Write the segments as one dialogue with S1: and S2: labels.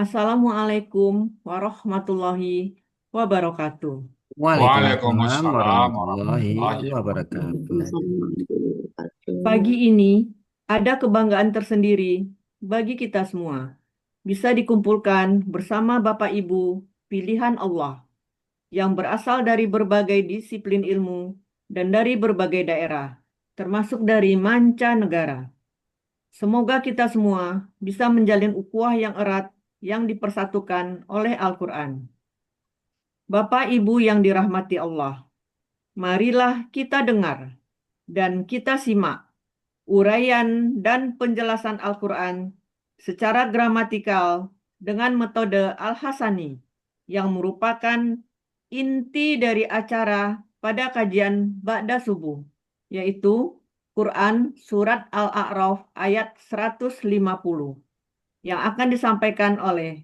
S1: Assalamualaikum warahmatullahi wabarakatuh.
S2: Waalaikumsalam
S3: Waalaikumsalam
S2: warahmatullahi
S3: warahmatullahi
S2: wabarakatuh.
S3: wabarakatuh.
S1: Pagi ini ada kebanggaan tersendiri bagi kita semua. Bisa dikumpulkan bersama Bapak Ibu pilihan Allah yang berasal dari berbagai disiplin ilmu dan dari berbagai daerah, termasuk dari mancanegara. Semoga kita semua bisa menjalin ukhuwah yang erat yang dipersatukan oleh Al-Quran. Bapak Ibu yang dirahmati Allah, marilah kita dengar dan kita simak uraian dan penjelasan Al-Quran secara gramatikal dengan metode Al-Hasani yang merupakan inti dari acara pada kajian Ba'da Subuh, yaitu Quran Surat Al-A'raf ayat 150 yang akan disampaikan oleh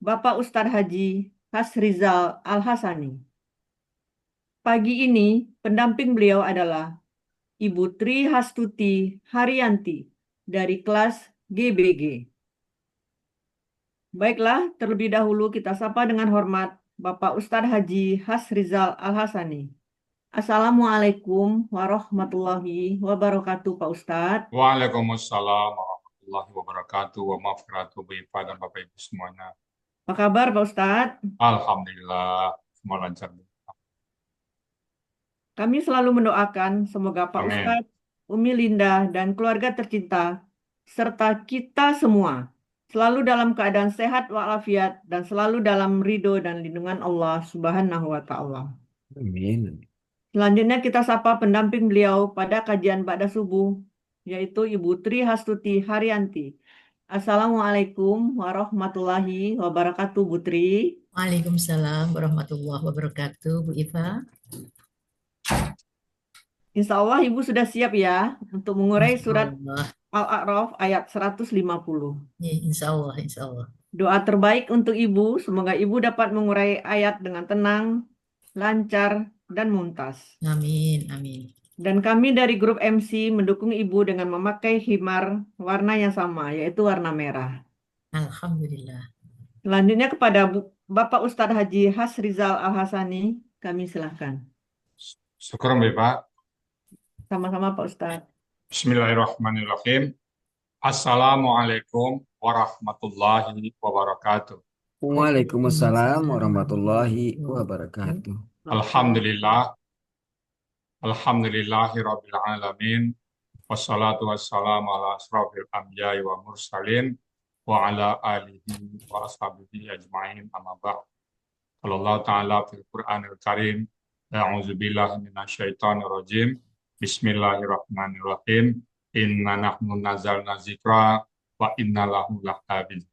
S1: Bapak Ustadz Haji Hasrizal Al-Hasani. Pagi ini pendamping beliau adalah Ibu Tri Hastuti Haryanti dari kelas GBG. Baiklah, terlebih dahulu kita sapa dengan hormat Bapak Ustadz Haji Hasrizal Al-Hasani. Assalamualaikum warahmatullahi wabarakatuh, Pak Ustadz.
S3: Waalaikumsalam warahmatullahi wabarakatuh. Wa maghfiratuh bifa dan Bapak Ibu semuanya.
S1: Apa kabar, Pak Ustadz?
S3: Alhamdulillah semua lancar.
S1: Kami selalu mendoakan semoga Pak
S3: Amin.
S1: Ustadz, Umi Linda, dan keluarga tercinta, serta kita semua selalu dalam keadaan sehat walafiat dan selalu dalam ridho dan lindungan Allah Subhanahu wa Ta'ala.
S2: Amin.
S1: Selanjutnya kita sapa pendamping beliau pada kajian Ba'da Subuh, yaitu Ibu Tri Hastuti Haryanti. Assalamualaikum warahmatullahi wabarakatuh, Bu Tri.
S4: Waalaikumsalam warahmatullahi wabarakatuh, Bu Iva.
S1: Insya Allah Ibu sudah siap ya untuk mengurai
S4: Insya
S1: surat
S4: Allah,
S1: Al-A'raf ayat 150.
S4: ya, insya Allah, insya Allah.
S1: Doa terbaik untuk Ibu, semoga Ibu dapat mengurai ayat dengan tenang, lancar, dan muntas.
S4: Amin, amin.
S1: Dan kami dari grup MC mendukung Ibu dengan memakai himar warna yang sama, yaitu warna merah.
S4: Alhamdulillah.
S1: Selanjutnya kepada Bapak Ustadz Haji Hasrizal Al-Hasani, kami silahkan.
S3: Syukur Bapak.
S1: Sama-sama Pak Ustadz.
S3: Bismillahirrahmanirrahim. Assalamualaikum warahmatullahi wabarakatuh.
S2: Waalaikumsalam warahmatullahi wabarakatuh.
S3: Alhamdulillah. Alhamdulillahi rabbil alamin. Wassalatu wassalamu ala asrafil anbiya'i wa mursalin wa ala alihi wa ashabihi ajma'in amma ba'd. Qala Allah Ta'ala fil Qur'anil Karim, a'udzubillahi minasyaitonir rajim. Bismillahirrahmanirrahim. Inna nahnu nazzalna dzikra wa inna lahu lahafidz.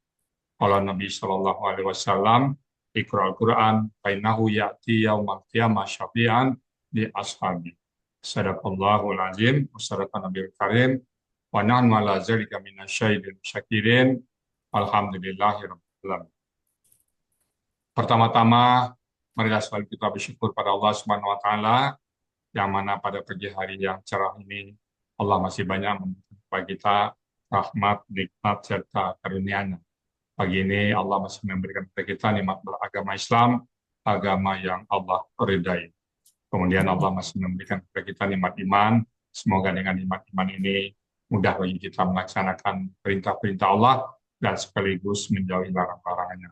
S3: Qala Nabi sallallahu alaihi wasallam, Iqra'ul Qur'an fa innahu ya'ti yaumal qiyamah syafi'an li ashabi. Sadaqallahul azim wa sadaqa nabiyul karim wa nahnu ala dzalika minasyahidin syakirin. Alhamdulillahi rabbil alamin. Pertama-tama, marilah selalu kita bersyukur pada Allah Subhanahu wa taala yang mana pada pagi hari yang cerah ini Allah masih banyak memberikan kepada kita rahmat, nikmat serta karunia-Nya. Pagi ini Allah masih memberikan kepada kita nikmat beragama Islam, agama yang Allah ridai. Kemudian Allah masih memberikan kepada kita nikmat iman. Semoga dengan nikmat iman ini mudah bagi kita melaksanakan perintah-perintah Allah dan sekaligus menjauhi larang-larangannya.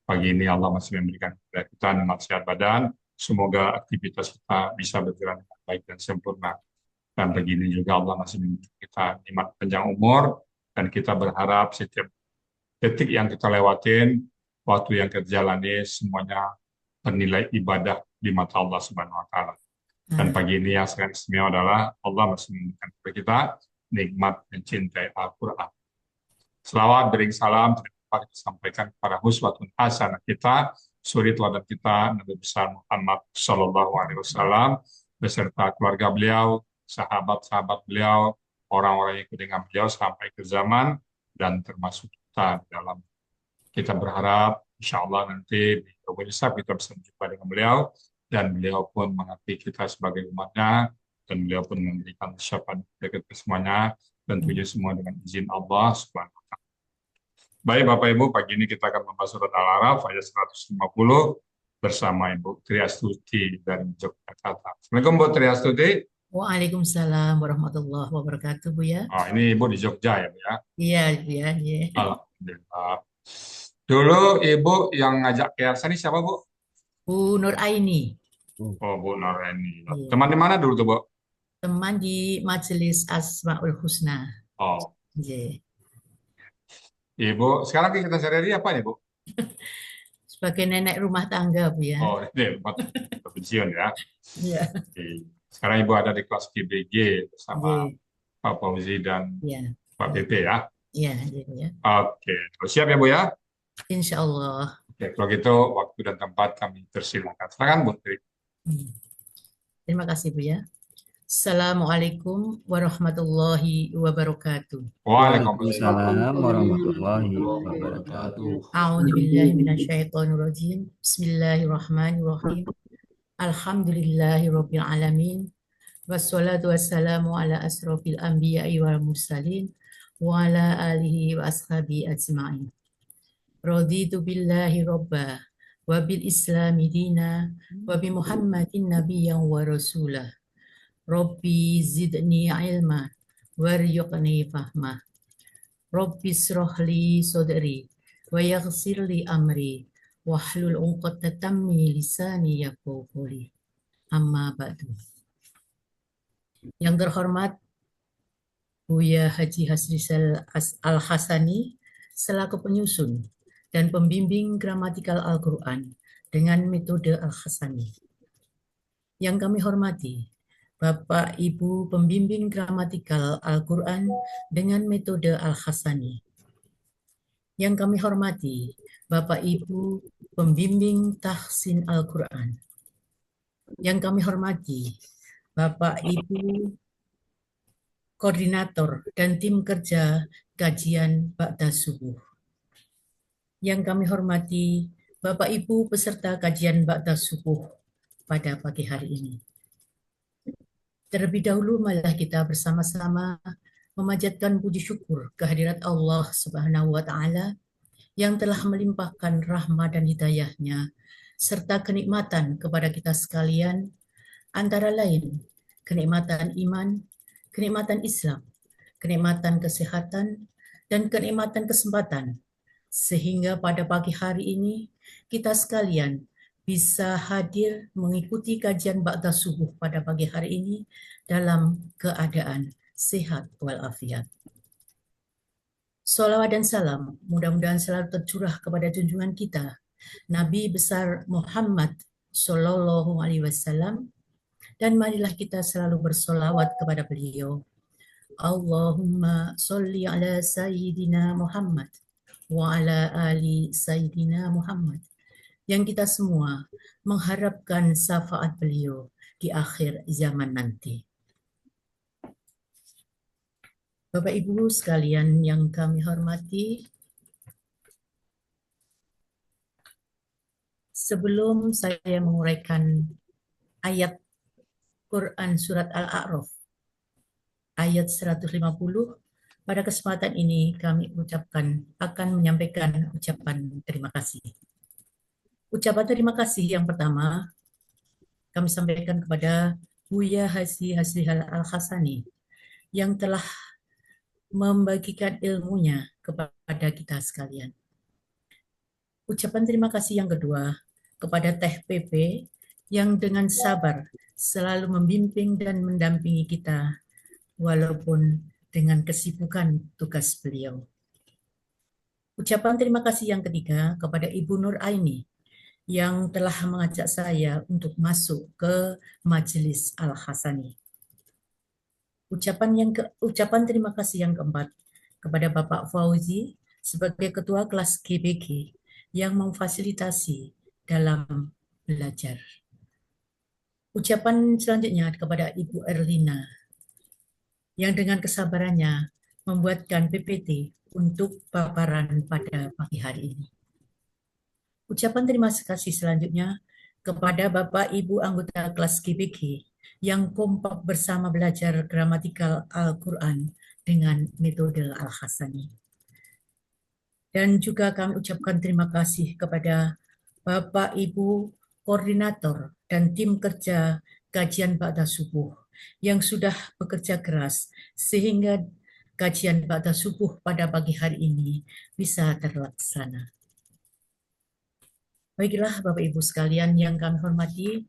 S3: Pagi ini Allah masih memberikan kepada kita nikmat sehat badan. Semoga aktivitas kita bisa berjalan dengan baik dan sempurna. Dan begini juga Allah masih memberikan kita nikmat panjang umur. Dan kita berharap setiap detik yang kita lewatin, waktu yang kita jalani, semuanya bernilai ibadah di mata Allah Subhanahu wa Ta'ala. Dan pagi ini yang sangat istimewa adalah Allah masih memberikan kepada kita nikmat mencintai Al-Quran. Selawat, bering salam, kita sampaikan kepada uswatun hasanah kita, suri teladan kita, Nabi besar Muhammad Sallallahu Alaihi Wasallam, beserta keluarga beliau, sahabat-sahabat beliau, orang-orang yang ikut dengan beliau sampai ke zaman, dan termasuk kita dalam. Kita berharap, insya Allah nanti di Yaumul Hisab kita bisa berjumpa dengan beliau, dan beliau pun mengakui kita sebagai umatnya, dan beliau pun memberikan syafaat kepada kita semuanya, tentunya semua dengan izin Allah Subhanahu wa Ta'ala. Baik Bapak Ibu, pagi ini kita akan membahas surat Al-A'raf ayat 150 bersama Ibu Triastuti dari Yogyakarta. Assalamualaikum Bu Triastuti.
S4: Waalaikumsalam warahmatullahi wabarakatuh, Bu ya.
S3: Oh, ini Ibu di Jogja ya Bu ya.
S4: Iya, Bu ya. Iya.
S3: Alhamdulillah. Dulu Ibu yang ngajak ke Yayasan ini siapa Bu?
S4: Bu Nur Aini,
S3: Oh Bu Noreni.
S4: Iya.
S3: Teman di mana dulu tuh Bu?
S4: Teman di Majelis Asmaul Husna.
S3: Oh,
S4: Iya.
S3: Ibu, sekarang kegiatan sehari-hari apa nih Bu?
S4: Sebagai nenek rumah tangga, Bu ya.
S3: Oh, ini buat pensiun ya.
S4: Iya.
S3: Oke. Sekarang Ibu ada di kelas GBG bersama
S4: Iya.
S3: Pak Fauzi dan
S4: Iya.
S3: Pak PP ya.
S4: Iya, iya, Bu ya.
S3: Oke, terus siap ya Bu ya?
S4: Insya Allah.
S3: Oke, kalau gitu waktu dan tempat kami persilakan. Silakan Bu.
S4: Hmm. Terima kasih, Bu ya. Assalamualaikum warahmatullahi wabarakatuh.
S3: Waalaikumsalam
S2: Waalaikumsalam warahmatullahi wabarakatuh.
S4: A'udzubillahi minasyaitonirrajim. Bismillahirrahmanirrahim. Alhamdulillahirabbil alamin. Wassalatu wassalamu ala asrofil anbiya'i wal mursalin wa ala alihi wa ashabi ajma'in. Raditu billahi robba wa bil islami dina wa bi muhammadin nabiyyan wa rasulah. Rabbi zidni ilma warzuqni fahma. Rabbi srohli sodri wa yaghsirli amri wahlul 'uqdatam min lisani yafqahu qawli. Amma ba'du. Yang terhormat Buya Haji Hasrizal Al-Hasani selaku penyusun dan pembimbing gramatikal Al-Quran dengan metode Al-Hasani. Yang kami hormati Bapak Ibu pembimbing gramatikal Al-Quran dengan metode Al-Hasani. Yang kami hormati Bapak Ibu pembimbing tahsin Al-Quran. Yang kami hormati Bapak Ibu koordinator dan tim kerja kajian Ba'da Subuh. Yang kami hormati Bapak Ibu peserta kajian Ba'da Subuh pada pagi hari ini. Terlebih dahulu marilah kita bersama-sama memanjatkan puji syukur kehadirat Allah Subhanahu wa taala yang telah melimpahkan rahmat dan hidayahnya serta kenikmatan kepada kita sekalian, antara lain kenikmatan iman, kenikmatan Islam, kenikmatan kesehatan, dan kenikmatan kesempatan, sehingga pada pagi hari ini kita sekalian bisa hadir mengikuti kajian Ba'da Subuh pada pagi hari ini dalam keadaan sehat walafiat. Salawat dan salam mudah-mudahan selalu tercurah kepada junjungan kita, Nabi besar Muhammad Sallallahu Alaihi Wasallam, dan marilah kita selalu bersolawat kepada beliau. Allahumma sholli ala Sayyidina Muhammad wa ala ali Sayyidina Muhammad. Yang kita semua mengharapkan syafaat beliau di akhir zaman nanti. Bapak Ibu sekalian yang kami hormati, sebelum saya menguraikan ayat Quran Surat Al-A'raf, ayat 150, pada kesempatan ini kami akan menyampaikan ucapan terima kasih. Ucapan terima kasih yang pertama kami sampaikan kepada Buya Haji Hasrizal Al-Hasani yang telah membagikan ilmunya kepada kita sekalian. Ucapan terima kasih yang kedua kepada Teh PP yang dengan sabar selalu membimbing dan mendampingi kita walaupun dengan kesibukan tugas beliau. Ucapan terima kasih yang ketiga kepada Ibu Nur Aini yang telah mengajak saya untuk masuk ke Majelis Al-Hasani. Ucapan terima kasih yang keempat kepada Bapak Fauzi sebagai Ketua Kelas GBG yang memfasilitasi dalam belajar. Ucapan selanjutnya kepada Ibu Erlina yang dengan kesabarannya membuatkan PPT untuk paparan pada pagi hari ini. Ucapan terima kasih selanjutnya kepada Bapak Ibu anggota kelas GBG yang kompak bersama belajar gramatikal Al-Quran dengan metode Al-Hasani. Dan juga kami ucapkan terima kasih kepada Bapak Ibu Koordinator dan tim kerja kajian Ba'da Subuh yang sudah bekerja keras sehingga kajian Ba'da Subuh pada pagi hari ini bisa terlaksana. Baiklah Bapak Ibu sekalian yang kami hormati,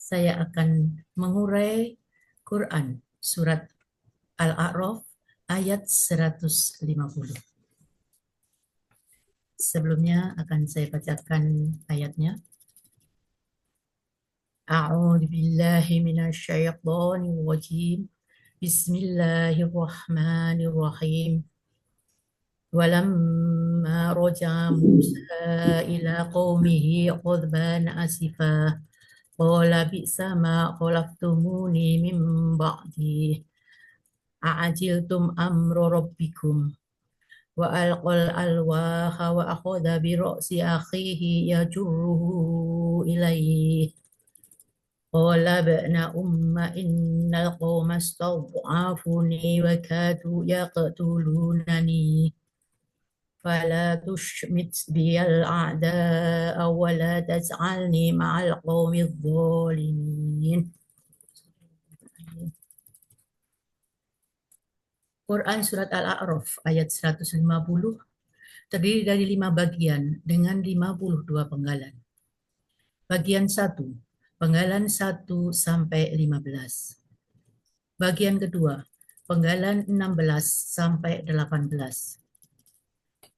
S4: saya akan mengurai Quran surat Al-A'raf ayat 150. Sebelumnya akan saya bacakan ayatnya. A'udzu billahi minasyaitonir rajim. Bismillahirrahmanirrahim. Walamma raja'a Musa ila qaumihi qadban asifa qala bi'sa ma khalaftumuni min ba'di a'ajiltum amra rabbikum wa alqal alwaha wa akhadha bi ra'si akhihi yajurruhu ilayhi qala ba'na umma innal qawma istad'afuni wa kadu yaqtulunani fala tushmit biyal a'da'a wa la taj'alni ma'al qawmi dhalimin. Quran Surat Al-A'raf ayat 150 terdiri dari 5 bagian dengan 52 penggalan. Bagian 1, penggalan 1 sampai 15. Bagian kedua, penggalan 16 sampai 18.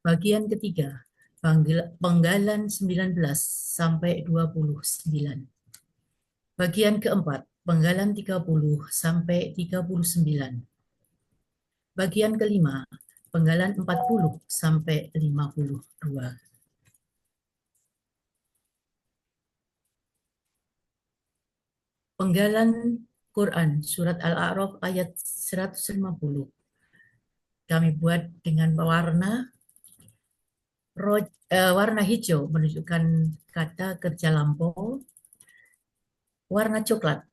S4: Bagian ketiga, penggalan 19 sampai 29. Bagian keempat, penggalan 30 sampai 39. Bagian kelima, penggalan 40 sampai 52. Penggalan Quran Surat Al-A'raf ayat 150 kami buat dengan warna hijau menunjukkan kata kerja lampau, warna coklat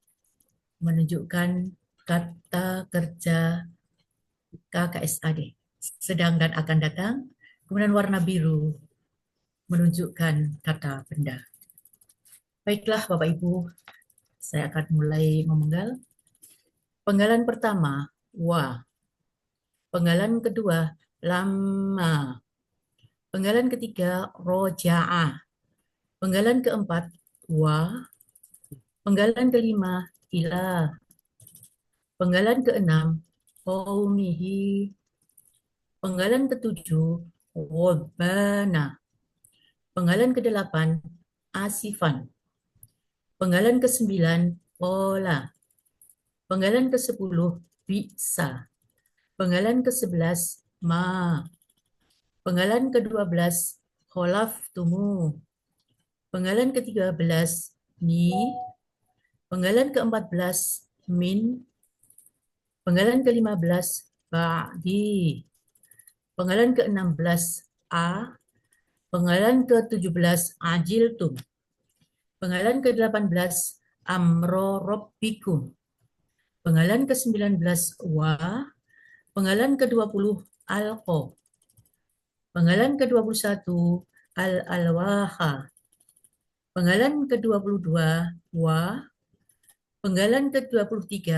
S4: menunjukkan kata kerja KKSAD sedang dan akan datang, kemudian warna biru menunjukkan kata benda. Baiklah Bapak Ibu, saya akan mulai memenggal. Penggalan pertama, wa. Penggalan kedua, lama. Penggalan ketiga, roja'a. Penggalan keempat, wa. Penggalan kelima, ila. Penggalan keenam, qaumihi. Penggalan ketujuh, Rabbana. Penggalan kedelapan, asifan. Penggalan ke-9, qala. Penggalan ke-10, bisa. Penggalan ke-11, ma. Penggalan ke-12, khalaftumu. Penggalan ke-13, ni. Penggalan ke-14, min. Penggalan ke-15, ba'di. Penggalan ke-16, a. Penggalan ke-17, ajiltum. Penggalan ke-18, amro rabbikum. Penggalan ke-19, wa. Penggalan ke-20, alqa. Penggalan ke-21, al-alwaha. Penggalan ke-22, wa. Penggalan ke-23,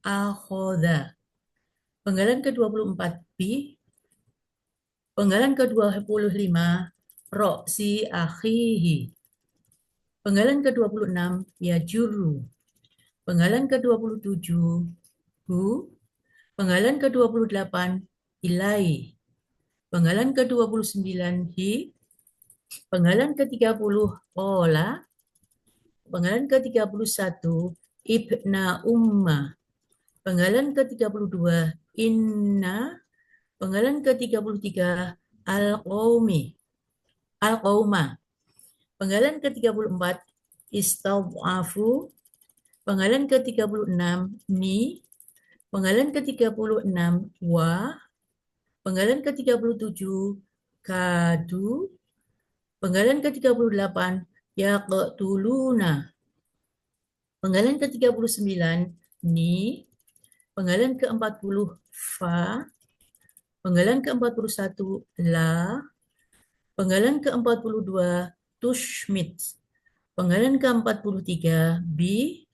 S4: akhoda. Penggalan ke-24, bi. Penggalan ke-25, ro'si akhihi. Penggalan ke-26, yajuru. Penggalan ke-27, hu. Penggalan ke-28, ilai. Penggalan ke-29, hi. Penggalan ke-30, ola. Penggalan ke-31, ibna umma. Penggalan ke-32, inna. Penggalan ke-33, al-qaumi. Al-qauma. Penggalan ke-34, istad'afu. Penggalan ke-36, ni. Penggalan ke-36, wa. Penggalan ke-37, kadu. Penggalan ke-38, yaqtuluna. Penggalan ke-39, ni. Penggalan ke-40, fa. Penggalan ke-41 la. Penggalan ke-42 tushmit. Penggalan ke-43 bi.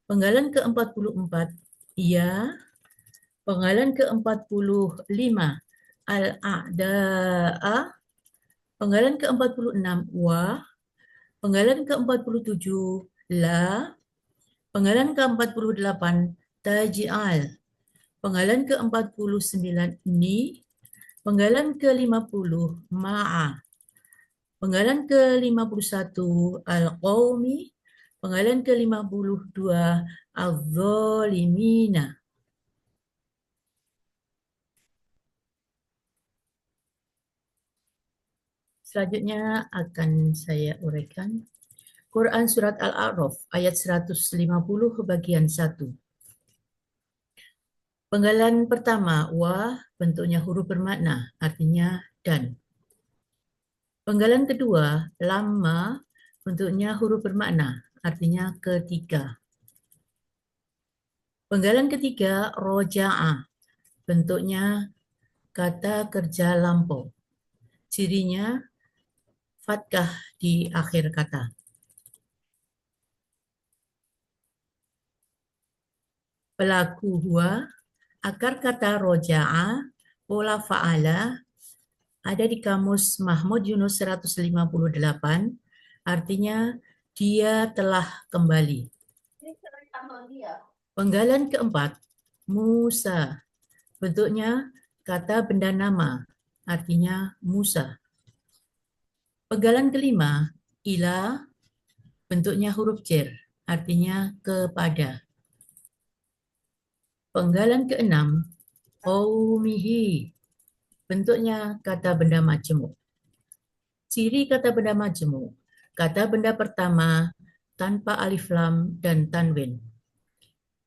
S4: Penggalan ke-44 ya. Penggalan ke-45 al-a'da'a. Penggalan ke-46 wa. Penggalan ke-47 la. Penggalan ke-48 taj'al. Penggalan ke-49 ni. Penggalan ke-50 ma'a. Penggalan ke-51 al-qawmi. Penggalan ke-52 al-zalimina. Selanjutnya akan saya uraikan Quran Surat Al-A'raf ayat 150 bagian 1. Penggalan pertama, wa, bentuknya huruf bermakna, artinya dan. Penggalan kedua, lama, bentuknya huruf bermakna, artinya ketika. Penggalan ketiga, roja'a, bentuknya kata kerja lampau. Cirinya fathah di akhir kata. Pelaku huwa, akar kata roja'a, pola fa'ala, ada di kamus Mahmud Yunus 158, artinya dia telah kembali. Penggalan keempat, Musa, bentuknya kata benda nama, artinya Musa. Penggalan kelima, ila, bentuknya huruf jar, artinya kepada. Penggalan keenam, qaumihi, bentuknya kata benda majemuk. Ciri kata benda majemuk, kata benda pertama tanpa alif lam dan tanwin.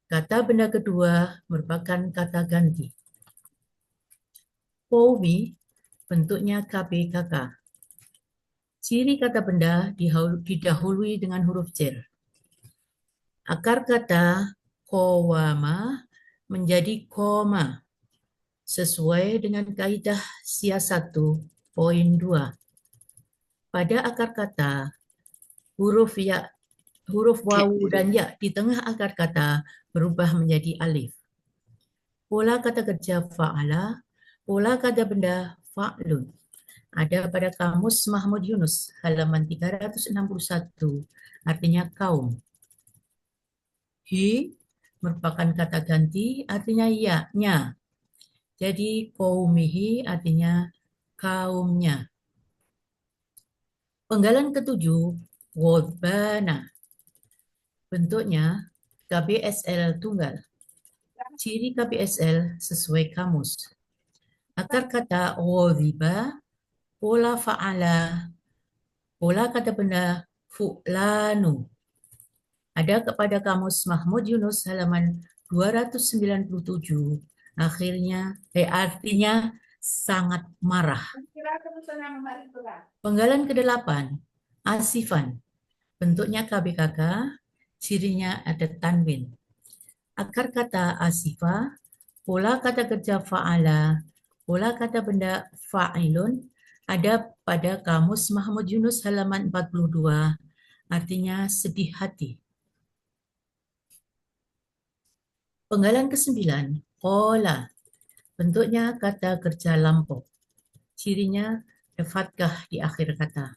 S4: Kata benda kedua merupakan kata ganti. Qaumi, bentuknya KPKK. Ciri kata benda didahului dengan huruf jar. Akar kata qawama menjadi koma sesuai dengan kaidah SIA 1.2. Pada akar kata, huruf wawu dan ya di tengah akar kata berubah menjadi alif. Pola kata kerja fa'ala, pola kata benda fa'lun. Ada pada kamus Mahmud Yunus halaman 361, artinya kaum. Hi merupakan kata ganti, artinya ya-nya. Jadi qaumihi artinya kaumnya. Penggalan ketujuh, ghadbana. Bentuknya KBSL tunggal. Ciri KBSL sesuai kamus. Akar kata ghadiba, pola fa'ala, pola kata benda fu'lanu. Ada kepada kamus Mahmud Yunus halaman 297. Artinya sangat marah. Penggalan ke-8, asifan. Bentuknya KBKK, cirinya ada tanwin. Akar kata asifa, pola kata kerja fa'ala, pola kata benda fa'ilun, ada pada kamus Mahmud Yunus halaman 42, artinya sedih hati. Penggalan ke-9, qala, bentuknya kata kerja lampau. Cirinya ada fathah di akhir kata.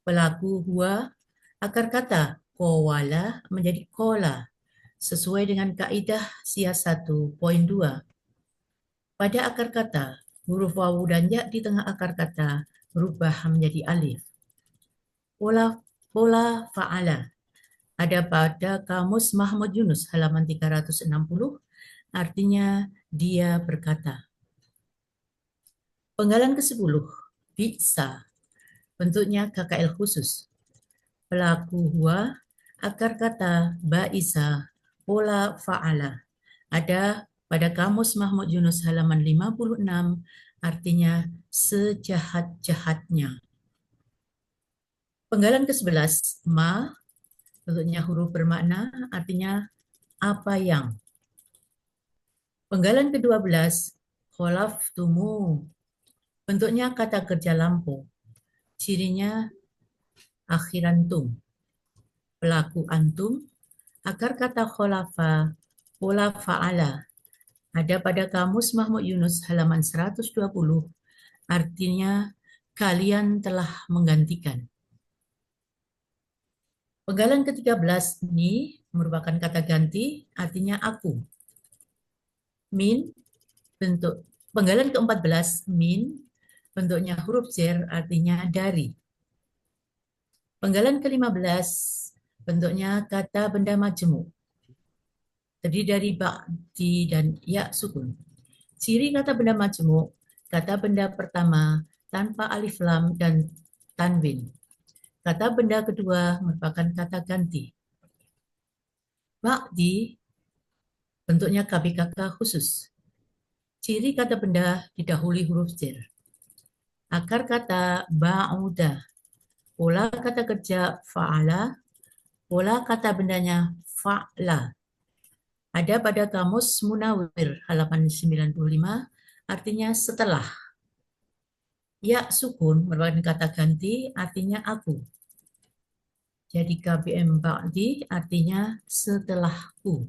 S4: Pelaku huwa, akar kata qawala menjadi qala, sesuai dengan kaidah SIA 1.2. Pada akar kata, huruf wawu dan ya di tengah akar kata berubah menjadi alif. Pola fa'ala ada pada kamus Mahmud Yunus halaman 360, artinya dia berkata. Penggalan ke-10, bi'sa, bentuknya KKL khusus. Pelaku huwa, akar kata ba'isa, pola fa'ala. Ada pada kamus Mahmud Yunus halaman 56, artinya sejahat-jahatnya. Penggalan ke-11, ma, bentuknya huruf bermakna, artinya apa yang. Penggalan ke-12, kholaftumu. Bentuknya kata kerja lampau. Cirinya akhirantum. Pelaku antum. Akar kata kholafa, pola fa'ala. Ada pada kamus Mahmud Yunus halaman 120. Artinya kalian telah menggantikan. Penggalan ke-13 ini merupakan kata ganti, artinya aku. Min, bentuk. Penggalan ke-14, min, bentuknya huruf jar, artinya dari. Penggalan ke-15, bentuknya kata benda majemuk. Terdiri dari ba'di dan ya sukun. Ciri kata benda majemuk, kata benda pertama tanpa alif lam dan tanwin. Kata benda kedua merupakan kata ganti. Ba'di bentuknya KBKK khusus. Ciri kata benda didahului huruf jar. Akar kata ba'uda. Pola kata kerja fa'ala. Pola kata bendanya fa'la. Ada pada kamus Munawir halaman 95, artinya setelah. Ya sukun merupakan kata ganti, artinya aku. Jadi KBM ba'di artinya setelahku.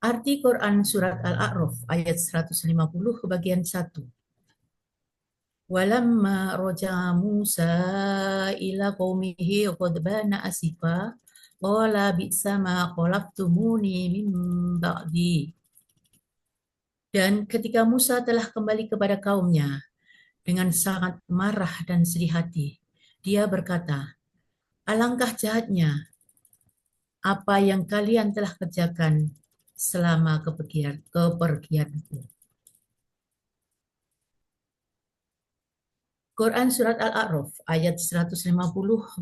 S4: Arti Quran Surat Al-A'raf ayat 150 bagian 1. Walamma roja Musa ila qaumihi ghadbana asifa qala bi'sa ma khalaftumuni min ba'di. Dan ketika Musa telah kembali kepada kaumnya dengan sangat marah dan sedih hati, dia berkata, alangkah jahatnya apa yang kalian telah kerjakan selama kepergianku. Quran Surat Al-A'raf ayat 150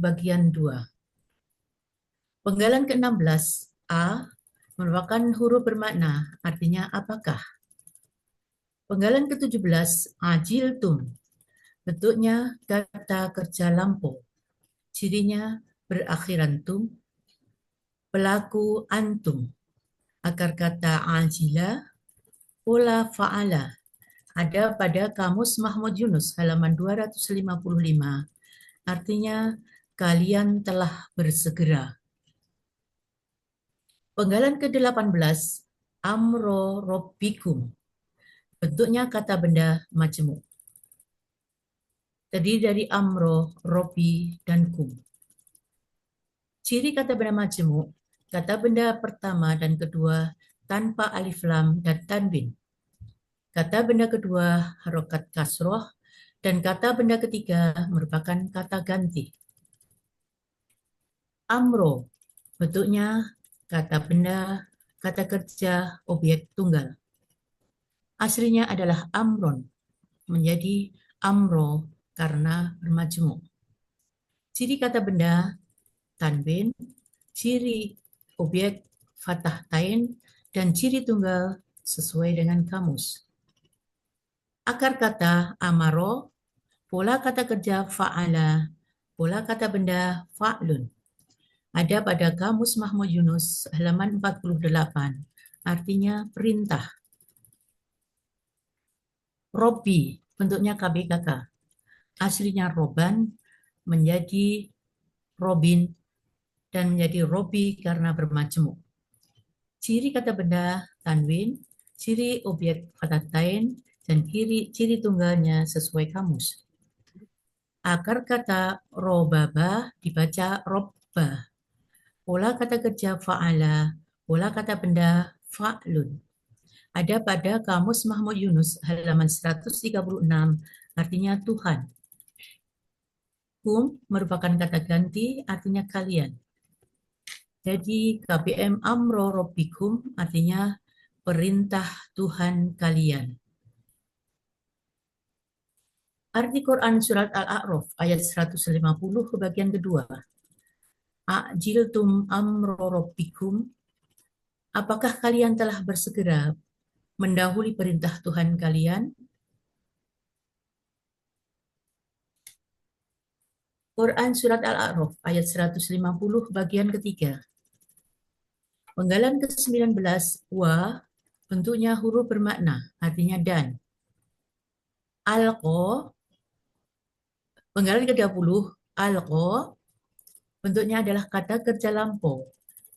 S4: bagian 2. Penggalan ke-16 A merupakan huruf bermakna, artinya apakah. Penggalan ke-17 ajiltum, bentuknya kata kerja lampau. Cirinya berakhirantum, pelaku antum. Akar kata ajila, pola fa'ala. Ada pada kamus Mahmud Yunus halaman 255. Artinya kalian telah bersegera. Penggalan ke-18 amro robbikum. Bentuknya kata benda majemuk. Terdiri dari amro, robbi, dan kum. Ciri kata benda majemuk, kata benda pertama dan kedua tanpa alif lam dan tanwin. Kata benda kedua harokat kasroh dan kata benda ketiga merupakan kata ganti. Amro, bentuknya kata benda, kata kerja, objek tunggal. Aslinya adalah amron, menjadi amro karena bermajemuk. Ciri kata benda tanwin, ciri objek fathah tain, dan ciri tunggal sesuai dengan kamus. Akar kata amaro, pola kata kerja fa'ala, pola kata benda fa'lun. Ada pada kamus Mahmud Yunus halaman 48, artinya perintah. Robbi, bentuknya KBKK. Aslinya roban, menjadi robin, dan menjadi robi karena bermajemuk. Ciri kata benda tanwin, ciri objek fathah-tain, dan ciri tunggalnya sesuai kamus. Akar kata robaba dibaca robba. Pola kata kerja fa'ala, pola kata benda fa'lun. Ada pada kamus Mahmud Yunus halaman 136, artinya Tuhan. Kum merupakan kata ganti, artinya kalian. Jadi KBM amro robbikum artinya perintah Tuhan kalian. Arti Quran Surat Al-A'raf ayat 150 bagian kedua. A'jiltum amro robbikum. Apakah kalian telah bersegera mendahului perintah Tuhan kalian? Quran Surat Al-A'raf ayat 150 bagian ketiga. Penggalan ke-19 wa, bentuknya huruf bermakna, artinya dan. Alqo, penggalan ke-20, alqo, bentuknya adalah kata kerja lampau.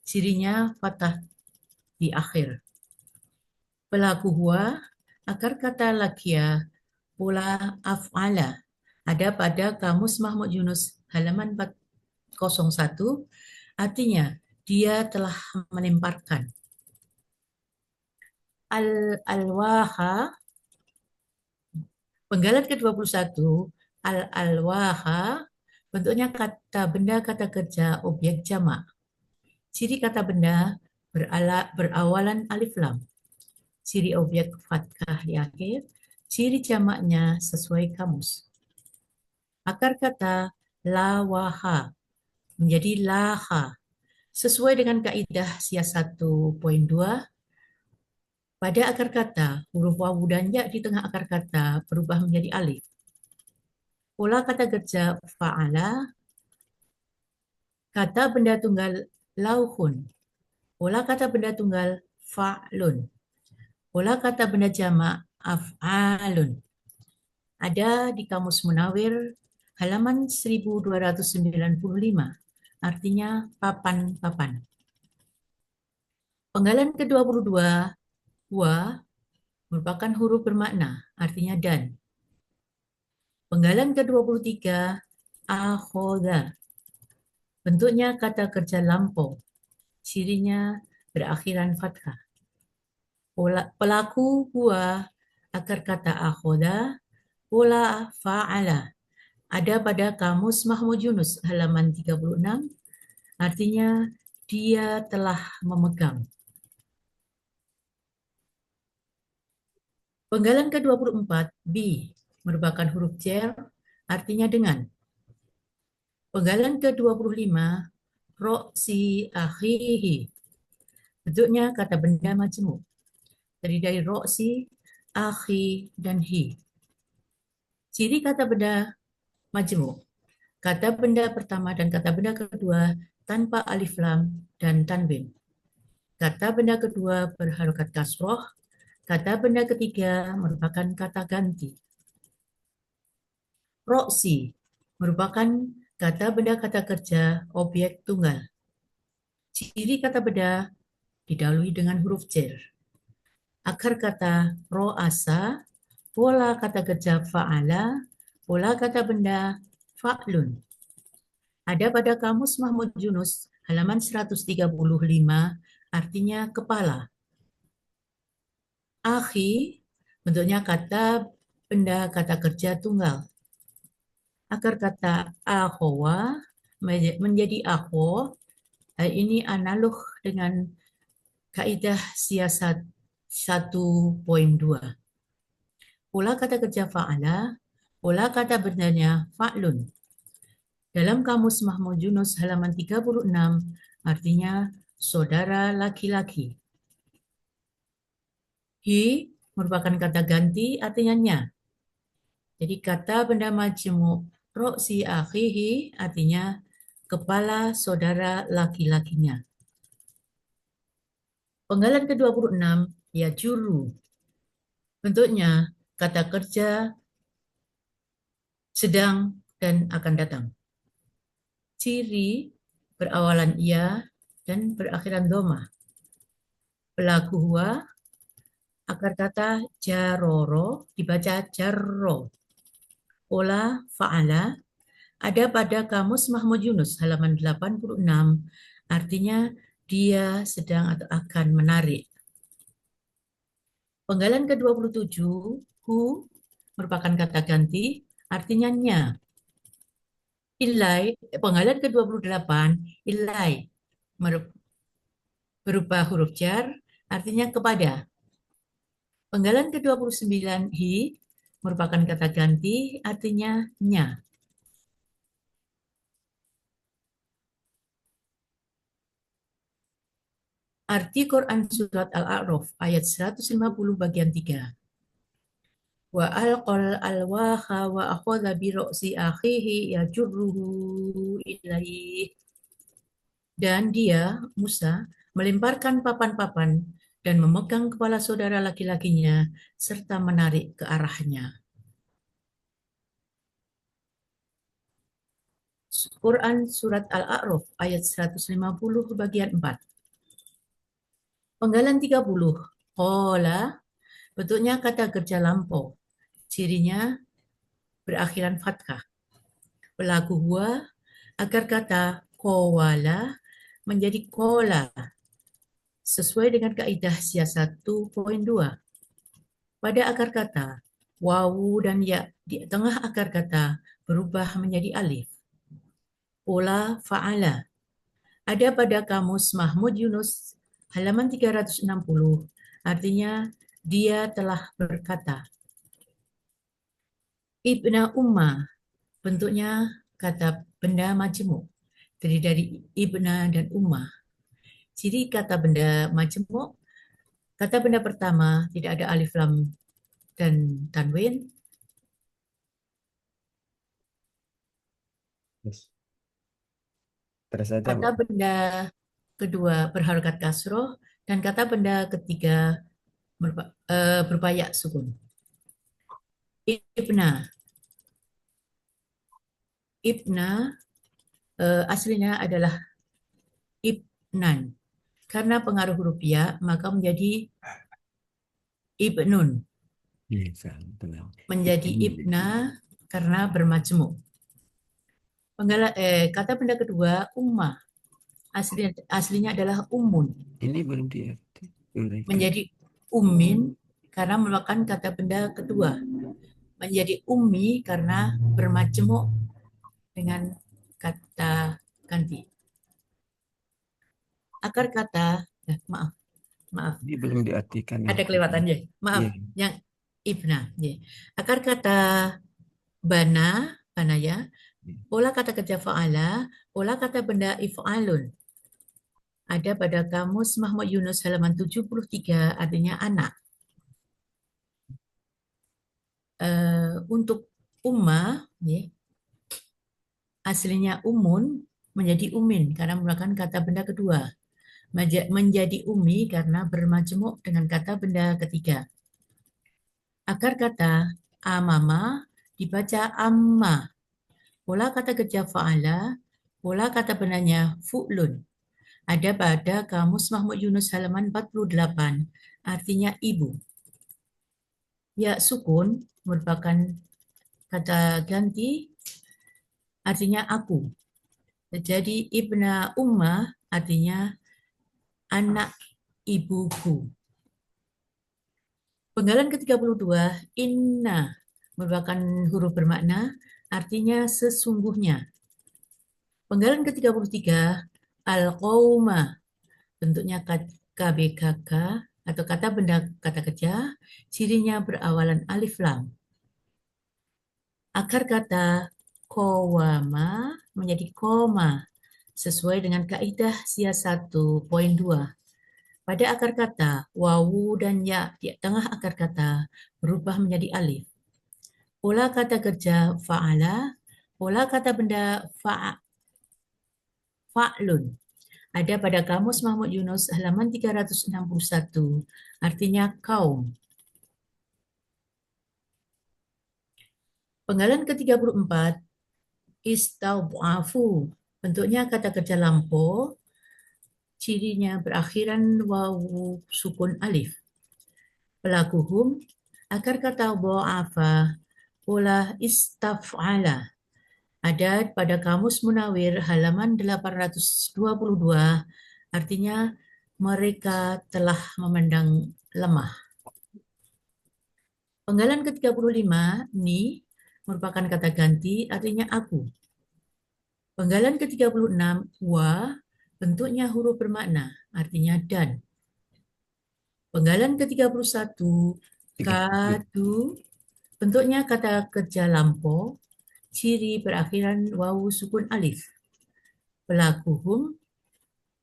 S4: Cirinya fathah di akhir. Pelaku huwa, akar kata lakia, pola af'ala. Ada pada Kamus Mahmud Yunus halaman 401, artinya dia telah melemparkan. Al-alwaha, penggalan ke-21, al-alwaha, bentuknya kata benda kata kerja objek jamak. Ciri kata benda berawalan alif lam. Ciri objek fathah di akhir. Ciri jamaknya sesuai kamus. Akar kata lawaha menjadi laha. Sesuai dengan kaidah sias 1.2, pada akar kata, huruf wawu dan ya di tengah akar kata berubah menjadi alif. Pola kata kerja fa'ala, kata benda tunggal lauhun. Pola kata benda tunggal fa'lun. Pola kata benda jamak af'alun. Ada di Kamus Munawir halaman 1295, artinya papan-papan. Penggalan ke-22, wa, merupakan huruf bermakna, artinya dan. Penggalan ke-23, akhoda, bentuknya kata kerja lampau, cirinya berakhiran fathah. Pelaku huwa, akar kata akhoda, pola fa'ala, ada pada Kamus Mahmud Yunus halaman 36, artinya dia telah memegang. Penggalan ke-24, bi, merupakan huruf jar, artinya dengan. Penggalan ke-25, ro'si akhihi, bentuknya kata benda majmuk. Terdiri dari ro'si, akhi, dan hi. Ciri kata benda majmuk, kata benda pertama dan kata benda kedua tanpa alif lam dan tanwin. Kata benda kedua berharokat kasroh, kata benda ketiga merupakan kata ganti. Roksi merupakan kata benda kata kerja objek tunggal. Ciri kata benda didahului dengan huruf jar. Akar kata ro'asa, pola kata kerja fa'ala, pola kata benda fa'lun. Ada pada Kamus Mahmud Yunus halaman 135, artinya kepala. Akhi, bentuknya kata benda kata kerja tunggal. Akar kata akhowa menjadi akho, ini analog dengan kaidah siasat 1.2. Pola kata kerja fa'ala, pola kata bendanya fa'lun. Dalam Kamus Mahmud Yunus halaman 36, artinya saudara laki-laki. Hi merupakan kata ganti, artinya nya. Jadi kata benda majmuk ro'si akhihi artinya kepala saudara laki-lakinya. Penggalan ke-26, ya juru. Bentuknya kata kerja sedang dan akan datang. Ciri berawalan ia dan berakhiran doma. Pelaku huwa, akar kata jaroro dibaca jarro. Pola fa'ala ada pada Kamus Mahmud Yunus halaman 86, artinya dia sedang atau akan menarik. Penggalan ke-27, hu merupakan kata ganti, artinya nya. Ilai, penggalan ke-28, ilai berupa huruf jar, artinya kepada. Penggalan ke-29, hi merupakan kata ganti, artinya nya. Arti Quran Surat Al-A'raf ayat 150 bagian 3. Wa alqal alwaha wa akhadha bi ra'si akhihi yajurruhu ilaih. Dan dia, Musa, melemparkan papan-papan dan memegang kepala saudara laki-lakinya serta menarik ke arahnya. Quran Surat Al-A'raf ayat 150 bagian 4. Penggalan 30. Qala, bentuknya kata kerja lampau. Cirinya berakhiran fathah. Pelaku huwa, akar kata qawala menjadi kola sesuai dengan kaidah SIA 1.2. Pada akar kata, wawu dan ya di tengah akar kata berubah menjadi alif. Pola fa'ala. Ada pada kamus Mahmud Yunus halaman 360, artinya dia telah berkata. Ibna Umma, bentuknya kata benda majemuk, terdiri dari Ibna dan Umma. Ciri kata benda majemuk, kata benda pertama tidak ada alif lam dan tanwin.
S2: Yes. Terus saja,
S4: Kata
S2: Bu.
S4: benda kedua berharokat kasroh dan kata benda ketiga berbayak sukun. Ibna, Ibna aslinya adalah Ibnan. Karena pengaruh huruf ya, maka menjadi Ibnun.
S2: Bisa, betul.
S4: Menjadi Ibna karena bermajemuk. Kata benda kedua, ummah. Aslinya adalah ummun.
S2: Ini belum dia.
S4: Menjadi ummin karena merupakan kata benda kedua. Menjadi ummi karena bermajemuk dengan kata ganti. Akar kata, maaf,
S2: Ini belum diartikan.
S4: ada kelewatan ya. Maaf,
S2: Iya.
S4: yang ibna. Ya. Akar kata bana ya. Pola kata kerja fa'ala, pola kata benda if'alun. Ada pada kamus Mahmud Yunus halaman 73, artinya anak. Untuk umma, ya, aslinya umun menjadi umin karena menggunakan kata benda kedua. Menjadi umi karena bermajemuk dengan kata benda ketiga. Akar kata amama dibaca amma. Pola kata kerja fa'ala, pola kata bendanya fu'lun. Ada pada kamus Mahmud Yunus halaman 48, artinya ibu. Ya sukun merupakan kata ganti, artinya aku. Jadi ibna ummah artinya anak ibuku. Penggalan ke-32, inna merupakan huruf bermakna, artinya sesungguhnya. Penggalan ke-33, al-qauma, bentuknya KBKK atau kata benda kata kerja, cirinya berawalan alif lam. Akar kata qawama menjadi koma, sesuai dengan kaidah SIA 1.2. Pada akar kata, wawu dan ya di tengah akar kata berubah menjadi alif. Pola kata kerja fa'ala, pola kata benda fa'lun. Ada pada kamus Mahmud Yunus halaman 361, artinya kaum. Penggalan ke-34, istau'afu, bentuknya kata kerja lampau, cirinya berakhiran wawu sukun alif. Pelakuhum, akar kata bo'afa, pola istaf'ala. Ada pada kamus Munawir halaman 822, artinya mereka telah memandang lemah. Penggalan ke-35, ni, merupakan kata ganti, artinya aku. Penggalan ke-36, wa, bentuknya huruf bermakna, artinya dan. Penggalan ke-31, kadu, bentuknya kata kerja lampau, ciri berakhiran wawu sukun alif. Pelakuhum,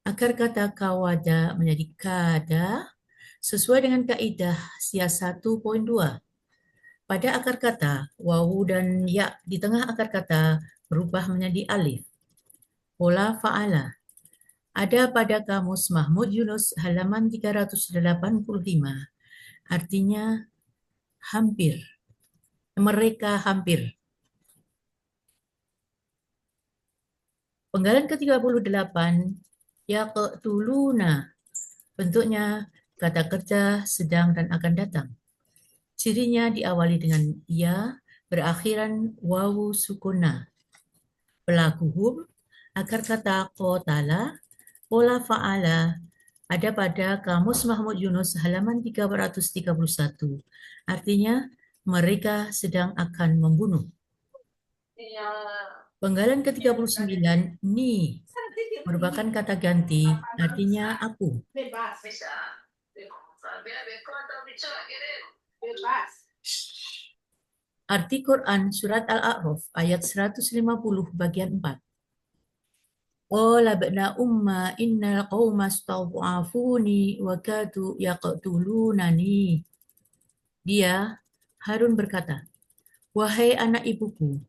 S4: akar kata kawada menjadi kada, sesuai dengan kaidah SIA 1.2. Pada akar kata, wawu dan ya di tengah akar kata berubah menjadi alif. Pola fa'ala. ada pada kamus Mahmud Yunus halaman 385. Artinya hampir. Mereka hampir. Penggalan ke-38, yaqtuluna. Bentuknya kata kerja sedang dan akan datang. Cirinya diawali dengan ya, berakhiran wawu sukuna. Pelaku akar kata qotala, pola fa'ala, ada pada Kamus Mahmud Yunus halaman 331. Artinya, mereka sedang akan membunuh. Penggalan ke-39, ni, merupakan kata ganti, artinya aku. Arti Quran Surat Al-A'raf ayat 150 bagian 4. Qala ba'na umma innal qawma stad'afuni wa kadu yaqtulunani. Dia, Harun berkata, wahai anak ibuku,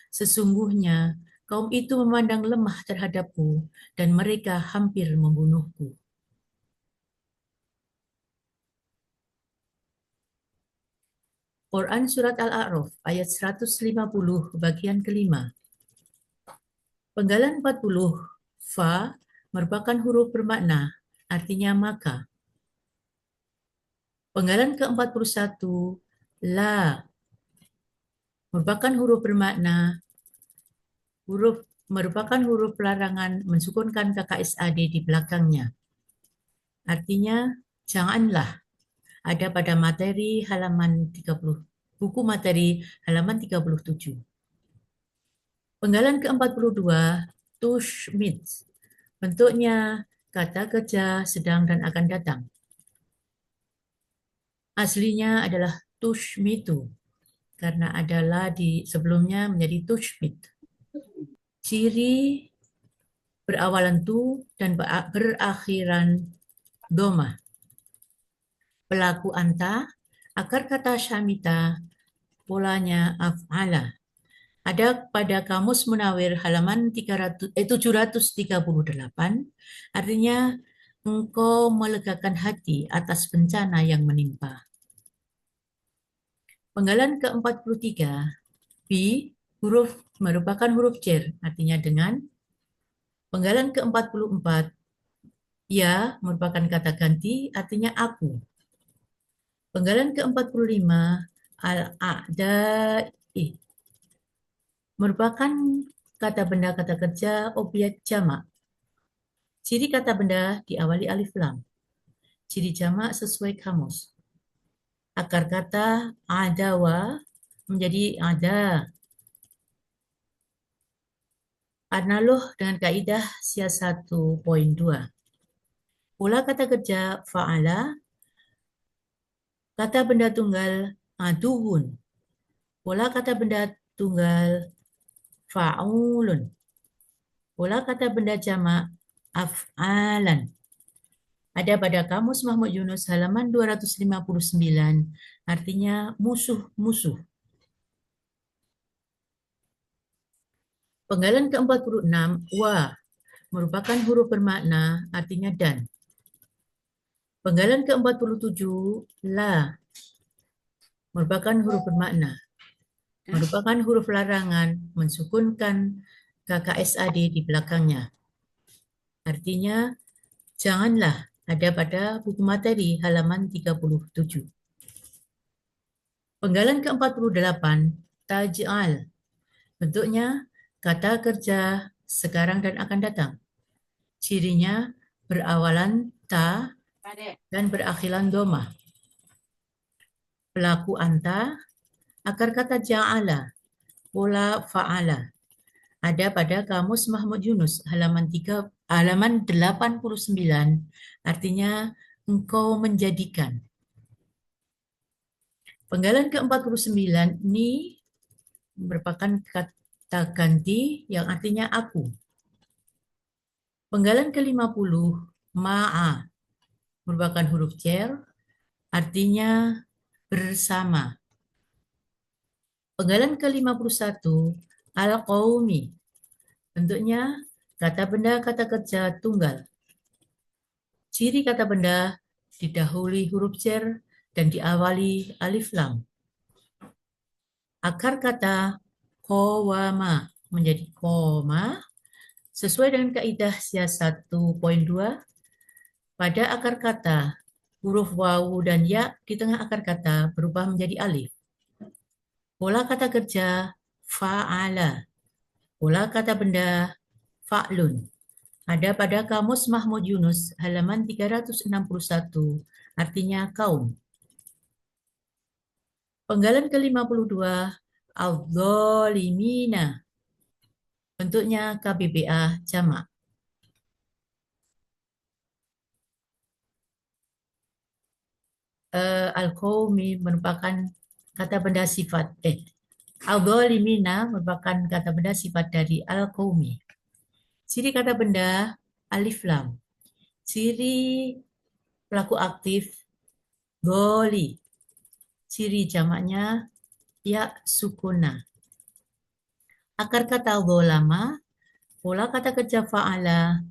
S4: sesungguhnya kaum itu memandang lemah terhadapku dan mereka hampir membunuhku. Quran Surat Al-A'raf ayat 150 bagian kelima. Penggalan 40, fa, merupakan huruf bermakna, artinya maka. Penggalan ke-41, la, merupakan huruf bermakna, merupakan huruf larangan mensukunkan KKSAD di belakangnya. Artinya, janganlah. Ada pada materi halaman 30, buku materi halaman 37. Penggalan ke-42, tushmit. Bentuknya kata kerja sedang dan akan datang. Aslinya adalah tushmitu, karena adalah di sebelumnya menjadi tushmit. Ciri berawalan tu dan berakhiran doma. Pelaku anta, akar kata syamita, polanya af'ala. Ada pada Kamus Munawir halaman 738, artinya engkau melegakan hati atas bencana yang menimpa. Penggalan ke-43, bi, huruf merupakan huruf jar, artinya dengan. Penggalan ke-44, ya, merupakan kata ganti, artinya aku. Penggalan ke-45, al-a'da'i, merupakan kata benda kata kerja objek jamak. Ciri kata benda diawali alif lam. Ciri jamak sesuai kamus. Akar kata adawa menjadi ada. Analog dengan kaidah SIA 1.2. Pola kata kerja fa'ala, kata benda tunggal aduhun. Pola kata benda tunggal fa'ulun. Pola kata benda jamak af'alan. Ada pada Kamus Mahmud Yunus halaman 259, artinya musuh-musuh. Penggalan ke-46, wa, merupakan huruf bermakna, artinya dan. Penggalan ke-47, la, merupakan huruf bermakna, merupakan huruf larangan mensukunkan KKSAD di belakangnya. Artinya, janganlah, ada pada buku materi halaman 37. Penggalan ke-48, taj'al. Bentuknya kata kerja sekarang dan akan datang. Cirinya berawalan ta dan berakhiran doma. Pelaku anta, akar kata ja'ala, pola fa'ala. Ada pada Kamus Mahmud Yunus halaman 89, artinya engkau menjadikan. Penggalan ke-49, ni, merupakan kata ganti yang artinya aku. Penggalan ke-50, ma'a, merupakan huruf jar, artinya bersama. Penggalan ke-51, al-qaumi, bentuknya kata benda kata kerja tunggal. Ciri kata benda didahului huruf jar dan diawali alif lam. Akar kata qawama menjadi koma sesuai dengan kaidah siasat 1.2. Pada akar kata, huruf wawu dan ya di tengah akar kata berubah menjadi alif. Pola kata kerja fa'ala. Pola kata benda fa'lun. Ada pada Kamus Mahmud Yunus halaman 361, artinya kaum. Penggalan ke-52, al-dzalimina. Bentuknya KBBA jamak. Al-qaumi merupakan kata benda sifat. Al-dzalimina merupakan kata benda sifat dari al-qaumi. Ciri kata benda alif lam. Ciri pelaku aktif goli. Ciri jamaknya ya sukuna. Akar kata golama, pola kata kerja fa'ala,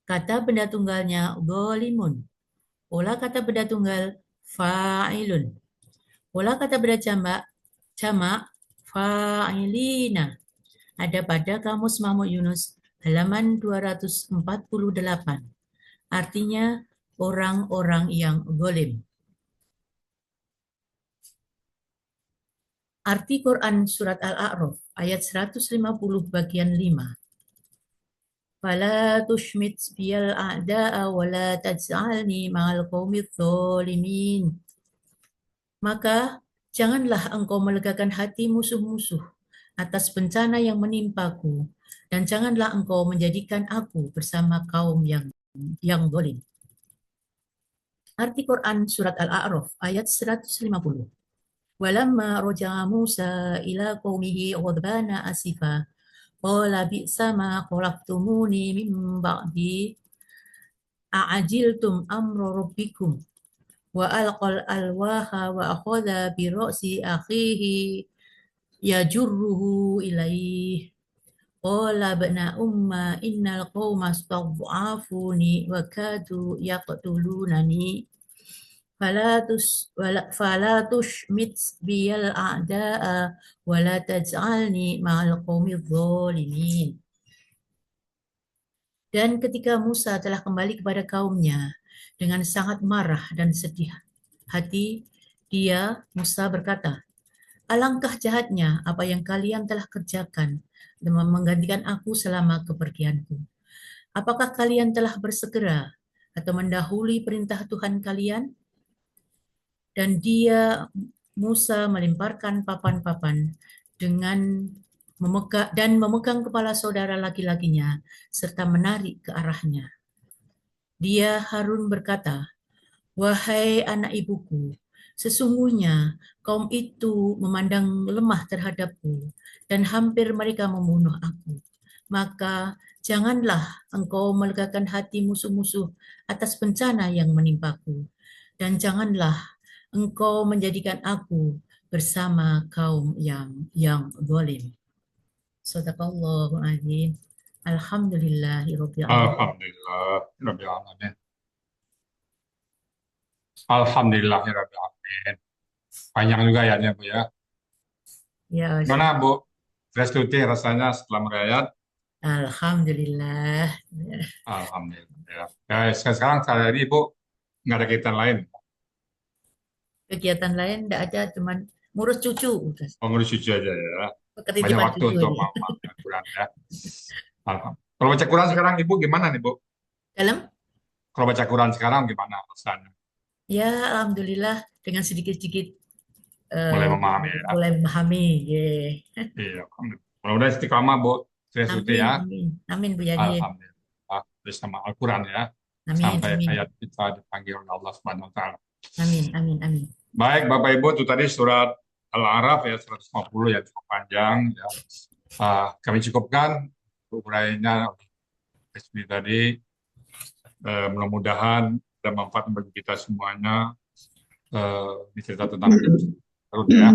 S4: kata benda tunggalnya golimun. Pola kata benda tunggal fa'ilun. Pola kata benda jamak fa'ilina. Ada pada Kamus Mahmud Yunus halaman 248. Artinya orang-orang yang golim. Arti Quran Surat Al-A'raf ayat 150 bagian 5. Fala tushmit biyal a'da'a wa la taj'alni ma'al qaumidz zalimin. Maka janganlah engkau melegakan hati musuh-musuh atas bencana yang menimpaku, dan janganlah engkau menjadikan aku bersama kaum yang zalim. Arti Quran Surat Al-A'raf ayat 150. Walamma roja'a Musa ila qaumihi ghadbana asifa qala bi'sa ma khalaqtumuni min ba'di a'ajiltum amra rabbikum wa alqal alwaha wa akhadha bi ra'si akhihi yajurruhu ilaih qala bna umma innal qauma astad'afuni wa kadu yaqtulunani fala tushmit biyal a'da'a wa la taj'alni ma'al qaumidz zalimin. Dan ketika Musa telah kembali kepada kaumnya dengan sangat marah dan sedih hati, Musa berkata, alangkah jahatnya apa yang kalian telah kerjakan dan menggantikan aku selama kepergianku. Apakah kalian telah bersegera atau mendahului perintah Tuhan kalian? Dan Musa melemparkan papan-papan dengan memegang kepala saudara laki-lakinya serta menarik ke arahnya. Harun berkata, wahai anak ibuku, sesungguhnya kaum itu memandang lemah terhadapku dan hampir mereka membunuh aku. Maka janganlah engkau melegakan hati musuh-musuh atas bencana yang menimpaku, dan janganlah engkau menjadikan aku bersama kaum yang zalim. Shadaqallahul azim. Alhamdulillahirabbil alamin.
S3: Alhamdulillahirrahmanirrahim. Alhamdulillahirrahmanirrahim. Panjang juga ayatnya, Bu ya.
S4: Ya,
S3: Gimana, Bu? Restuti rasanya setelah merayat?
S4: alhamdulillah.
S3: Alhamdulillah. Ya, sekarang sehari Bu nggak ada kegiatan lain.
S4: Kegiatan lain tidak ada, cuman ngurus cucu.
S3: Mengurus cucu aja ya. Banyak
S4: Ketitipan
S3: waktu
S4: cucu
S3: untuk
S4: aja.
S3: baca Quran ya. Kalau baca Quran sekarang Ibu gimana nih, Bu?
S4: Dalam?
S3: Kalau baca Quran sekarang gimana rasanya?
S4: Ya, alhamdulillah dengan sedikit-sedikit
S3: Mulai memahami ya.
S4: mulai memahami.
S3: Iya, mudah-mudahan istiqamah, Bu. Restuti ya.
S4: Amin, amin Bu Yani.
S3: Alhamdulillah. Bersama Al-Quran ya.
S4: Amin,
S3: Sampai
S4: amin,
S3: ayat kita dipanggil oleh Allah Subhanahu wa taala.
S4: amin, amin, amin.
S3: Baik, Bapak Ibu, itu tadi surat Al-A'raf ya 150 yang cukup panjang ya. Kami cukupkan uraiannya seperti tadi. Mudah-mudahan ada manfaat bagi kita semuanya. Ini cerita tentang terus ya.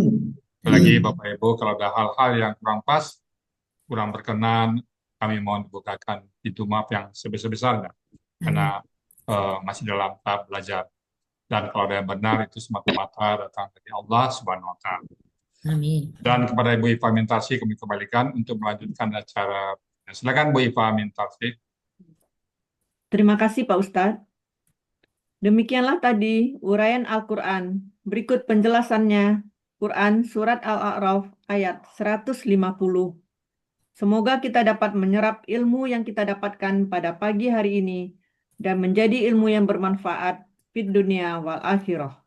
S3: Lagi Bapak Ibu, kalau ada hal-hal yang kurang pas, kurang berkenan, kami mohon dibukakan pintu maaf yang sebesar-besarnya. Karena masih dalam tahap belajar. Dan kalau ada yang benar itu semata-mata datang dari Allah Subhanahu wa Ta'ala.
S4: Amin.
S3: Dan kepada Ibu Iva Mintarsi kami kembalikan untuk melanjutkan acara. Silakan Bu Iva Mintarsi.
S1: Terima kasih Pak Ustadz. Demikianlah tadi uraian Al-Quran. Berikut penjelasannya. Quran Surat Al-A'raf ayat 150. Semoga kita dapat menyerap ilmu yang kita dapatkan pada pagi hari ini dan menjadi ilmu yang bermanfaat di dunia wal akhirah.